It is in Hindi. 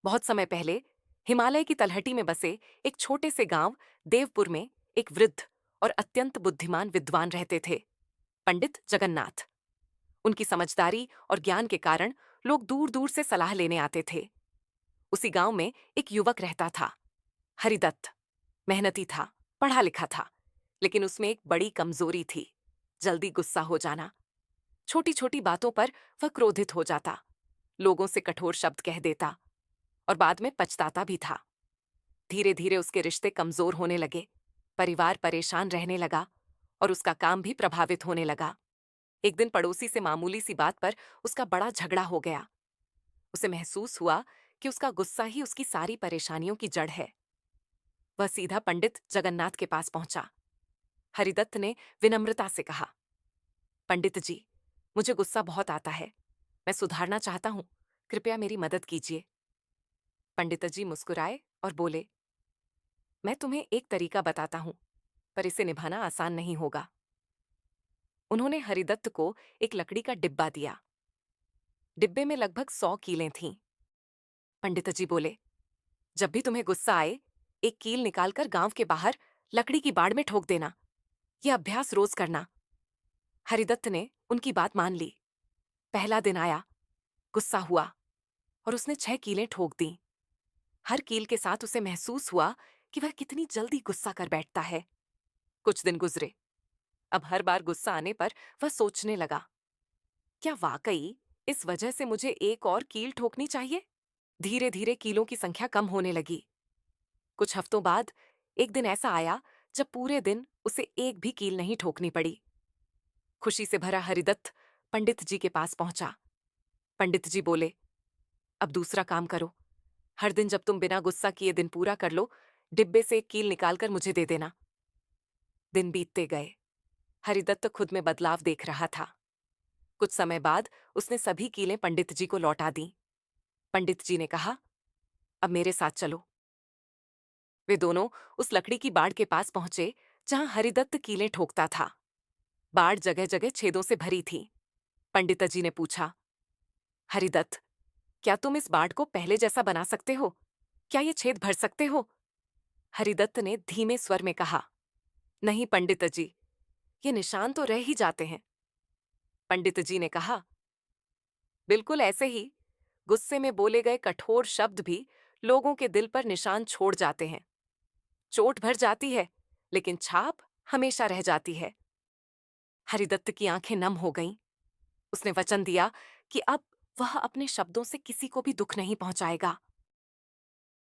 बहुत समय पहले हिमालय की तलहटी में बसे एक छोटे से गांव देवपुर में एक वृद्ध और अत्यंत बुद्धिमान विद्वान रहते थे, पंडित जगन्नाथ। उनकी समझदारी और ज्ञान के कारण लोग दूर दूर से सलाह लेने आते थे। उसी गांव में एक युवक रहता था, हरिदत्त। मेहनती था, पढ़ा लिखा था, लेकिन उसमें एक बड़ी कमजोरी थी, जल्दी गुस्सा हो जाना। छोटी छोटी बातों पर वह क्रोधित हो जाता, लोगों से कठोर शब्द कह देता और बाद में पछताता भी था। धीरे धीरे उसके रिश्ते कमजोर होने लगे, परिवार परेशान रहने लगा और उसका काम भी प्रभावित होने लगा। एक दिन पड़ोसी से मामूली सी बात पर उसका बड़ा झगड़ा हो गया। उसे महसूस हुआ कि उसका गुस्सा ही उसकी सारी परेशानियों की जड़ है। वह सीधा पंडित जगन्नाथ के पास पहुंचा। हरिदत्त ने विनम्रता से कहा, पंडित जी, मुझे गुस्सा बहुत आता है। मैं सुधारना चाहता हूं, कृपया मेरी मदद कीजिए। पंडित जी मुस्कुराए और बोले, मैं तुम्हें एक तरीका बताता हूं, पर इसे निभाना आसान नहीं होगा। उन्होंने हरिदत्त को एक लकड़ी का डिब्बा दिया। डिब्बे में लगभग 100 कीलें थीं। पंडित जी बोले, जब भी तुम्हें गुस्सा आए, एक कील निकालकर गांव के बाहर लकड़ी की बाड़ में ठोक देना। यह अभ्यास रोज करना। हरिदत्त ने उनकी बात मान ली। पहला दिन आया, गुस्सा हुआ और उसने 6 कीलें ठोक दी। हर कील के साथ उसे महसूस हुआ कि वह कितनी जल्दी गुस्सा कर बैठता है। कुछ दिन गुजरे। अब हर बार गुस्सा आने पर वह सोचने लगा, क्या वाकई इस वजह से मुझे एक और कील ठोकनी चाहिए? धीरे धीरे कीलों की संख्या कम होने लगी। कुछ हफ्तों बाद एक दिन ऐसा आया जब पूरे दिन उसे एक भी कील नहीं ठोकनी पड़ी। खुशी से भरा हरिदत्त पंडित जी के पास पहुंचा। पंडित जी बोले, अब दूसरा काम करो। हर दिन जब तुम बिना गुस्सा किए दिन पूरा कर लो, डिब्बे से एक कील निकालकर मुझे दे देना। दिन बीतते गए। हरिदत्त खुद में बदलाव देख रहा था। कुछ समय बाद उसने सभी कीलें पंडित जी को लौटा दी। पंडित जी ने कहा, अब मेरे साथ चलो। वे दोनों उस लकड़ी की बाड़ के पास पहुंचे जहां हरिदत्त कीलें ठोकता था। बाड़ जगह जगह छेदों से भरी थी। पंडित जी ने पूछा, हरिदत्त, क्या तुम इस बाड़ को पहले जैसा बना सकते हो? क्या ये छेद भर सकते हो? हरिदत्त ने धीमे स्वर में कहा, नहीं पंडित जी, ये निशान तो रह ही जाते हैं। पंडित जी ने कहा, बिल्कुल ऐसे ही गुस्से में बोले गए कठोर शब्द भी लोगों के दिल पर निशान छोड़ जाते हैं। चोट भर जाती है, लेकिन छाप हमेशा रह जाती है। हरिदत्त की आंखें नम हो गईं। उसने वचन दिया कि अब वह अपने शब्दों से किसी को भी दुख नहीं पहुंचाएगा।